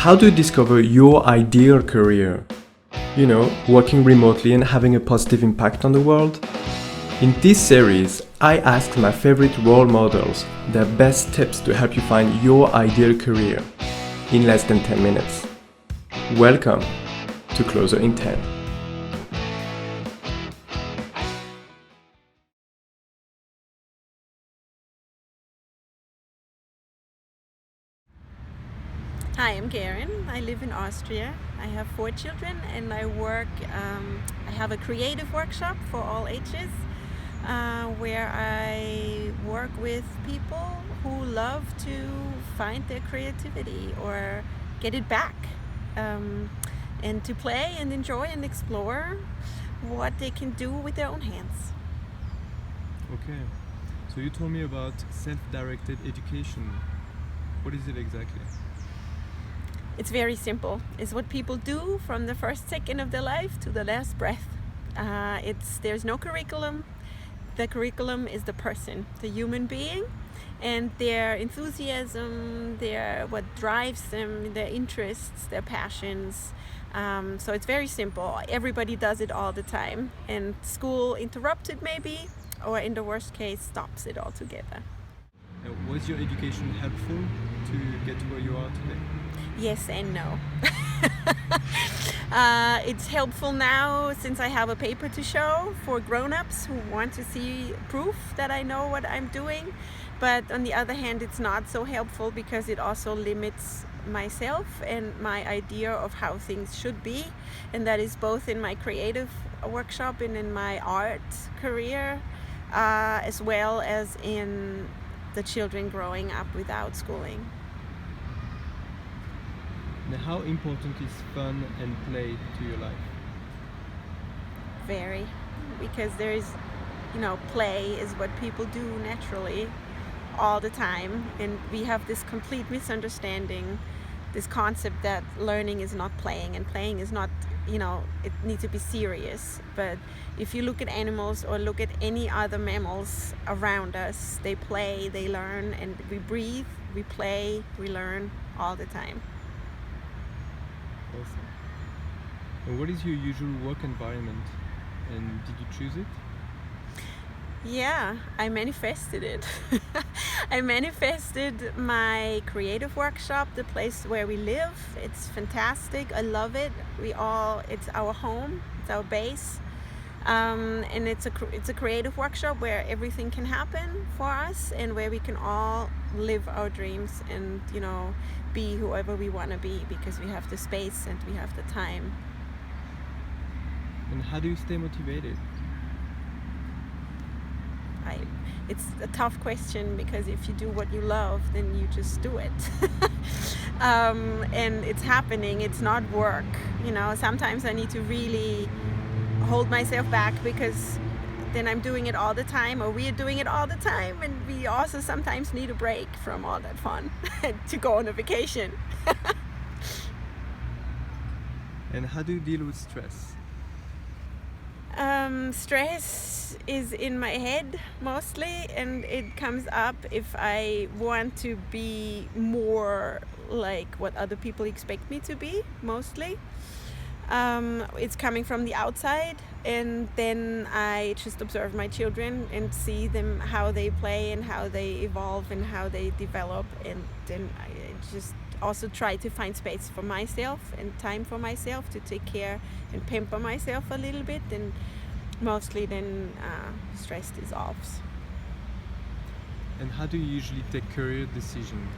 How do you discover your ideal career? You know, working remotely and having a positive impact on the world? In this series, I ask my favorite role models their best tips to help you find your ideal career in less than 10 minutes. Welcome to Closer in 10. Hi, I'm Karin. I live in Austria. I have 4 children and I have a creative workshop for all ages where I work with people who love to find their creativity or get it back and to play and enjoy and explore what they can do with their own hands. Okay, so you told me about self-directed education. What is it exactly? It's very simple. It's what people do from the first second of their life to the last breath. There's no curriculum. The curriculum is the person, the human being, and their enthusiasm, what drives them, their interests, their passions. So it's very simple. Everybody does it all the time, and school interrupts it maybe, or in the worst case, stops it altogether. Was your education helpful to get to where you are today? Yes and no. It's helpful now since I have a paper to show for grown-ups who want to see proof that I know what I'm doing. But on the other hand, it's not so helpful because it also limits myself and my idea of how things should be. And that is both in my creative workshop and in my art career, as well as in the children growing up without schooling. Now, how important is fun and play to your life? Very, because play is what people do naturally all the time, and we have this complete misunderstanding, this concept that learning is not playing and playing is not, it needs to be serious. But if you look at animals or look at any other mammals around us, they play, they learn, and we breathe, we play, we learn all the time. Awesome. And what is your usual work environment, and did you choose it? Yeah, I manifested it. I manifested my creative workshop, the place where we live. It's fantastic. I love it. It's our home. It's our base. And it's a creative workshop where everything can happen for us and where we can all live our dreams and, be whoever we want to be because we have the space and we have the time. And how do you stay motivated? It's a tough question because if you do what you love, then you just do it. And it's happening. It's not work. Sometimes I need to really hold myself back because then I'm doing it all the time, or we're doing it all the time, and we also sometimes need a break from all that fun to go on a vacation. And how do you deal with stress? Stress is in my head mostly, and it comes up if I want to be more like what other people expect me to be, mostly. It's coming from the outside, and then I just observe my children and see them, how they play and how they evolve and how they develop, and then I just also try to find space for myself and time for myself to take care and pamper myself a little bit, and mostly then stress dissolves. And how do you usually take career decisions?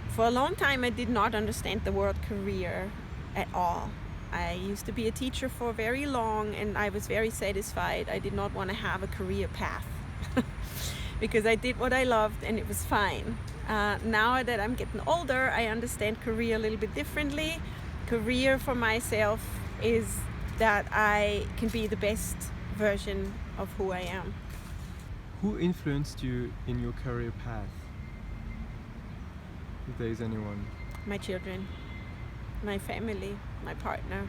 For a long time, I did not understand the word career at all. I used to be a teacher for very long, and I was very satisfied. I did not want to have a career path because I did what I loved and it was fine. Now that I'm getting older, I understand career a little bit differently. Career for myself is that I can be the best version of who I am. Who influenced you in your career path? If there is anyone. My children, my family, my partner.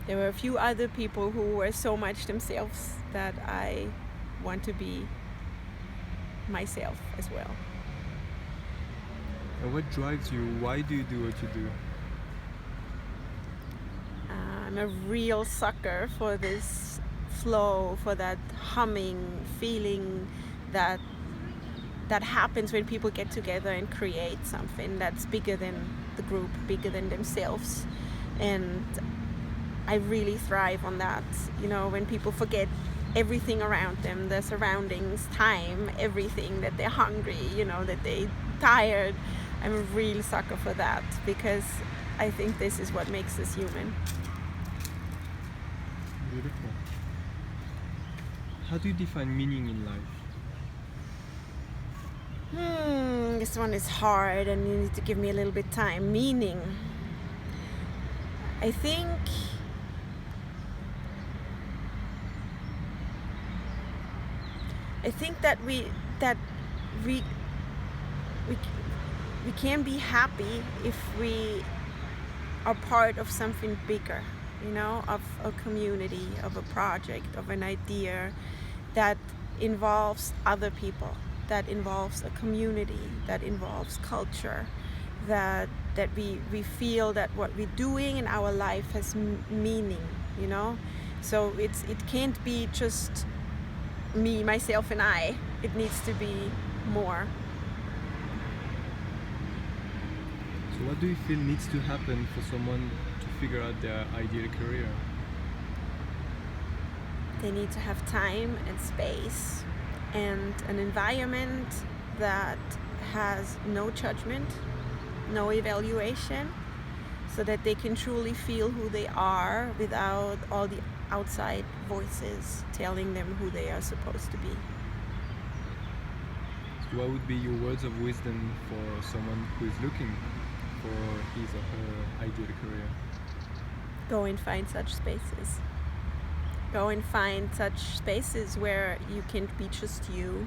There were a few other people who were so much themselves that I want to be myself as well. And what drives you? Why do you do what you do? I'm a real sucker for this flow, for that humming feeling that happens when people get together and create something that's bigger than the group, bigger than themselves. And I really thrive on that, you know, when people forget everything around them, their surroundings, time, everything, that they're hungry, you know, that they're tired. I'm a real sucker for that, because I think this is what makes us human. Beautiful. How do you define meaning in life? This one is hard and you need to give me a little bit time. Meaning, I think that we can be happy if we are part of something bigger, you know, of a community, of a project, of an idea that involves other people, that involves a community, that involves culture, that we feel that what we're doing in our life has meaning, you know. So it can't be just me, myself and I. It needs to be more. So what do you feel needs to happen for someone to figure out their ideal career? They need to have time and space and an environment that has no judgment, no evaluation, so that they can truly feel who they are without all the outside voices telling them who they are supposed to be. So what would be your words of wisdom for someone who is looking for his or her ideal career? Go and find such spaces. Go and find such spaces where you can be just you.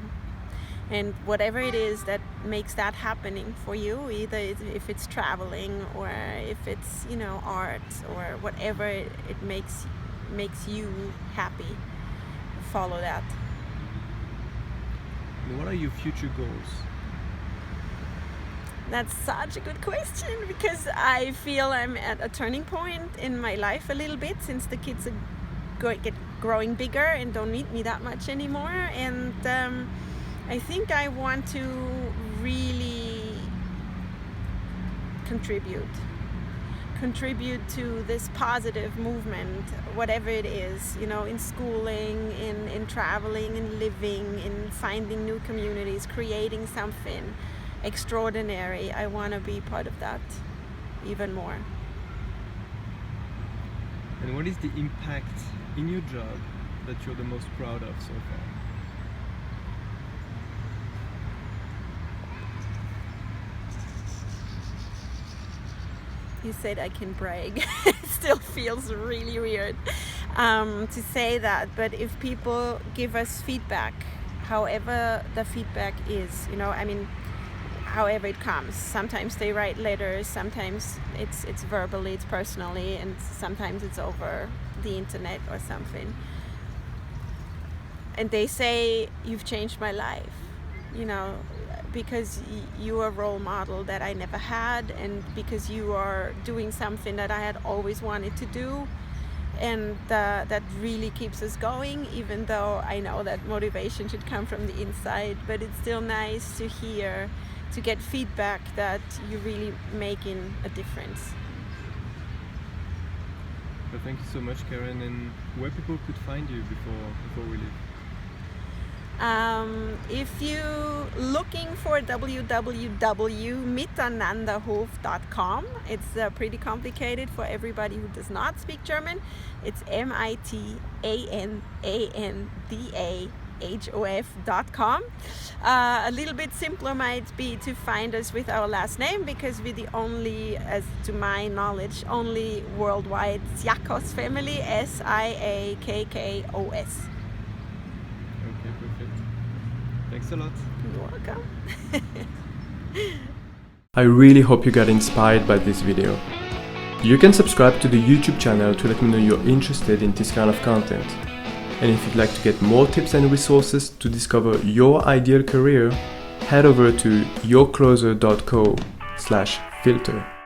And whatever it is that makes that happening for you, either if it's traveling or if it's, you know, art or whatever it makes you happy, follow that. And what are your future goals? That's such a good question, because I feel I'm at a turning point in my life a little bit, since the kids are growing bigger and don't need me that much anymore. And I think I want to really contribute to this positive movement, whatever it is, you know, in schooling, in traveling, in living, in finding new communities, creating something extraordinary. I want to be part of that even more. And what is the impact in your job that you're the most proud of so far? You said I can brag. It still feels really weird to say that, but if people give us feedback, however the feedback is, you know, I mean, however it comes. Sometimes they write letters, sometimes it's verbally, it's personally, and sometimes it's over the internet or something. And they say, you've changed my life, you know, because you are a role model that I never had, and because you are doing something that I had always wanted to do. And that really keeps us going, even though I know that motivation should come from the inside. But it's still nice to hear, to get feedback that you're really making a difference. Well, thank you so much, Karin. And where people could find you before we leave? If you're looking for www.mitananderhof.com, it's pretty complicated for everybody who does not speak German. It's mitanandahof.com. A little bit simpler might be to find us with our last name, because we're the only, as to my knowledge, only worldwide Siakkos family, Siakkos. Okay, perfect. Thanks a lot. You're welcome. I really hope you got inspired by this video. You can subscribe to the YouTube channel to let me know you're interested in this kind of content. And if you'd like to get more tips and resources to discover your ideal career, head over to yourcloser.co podcast/filter.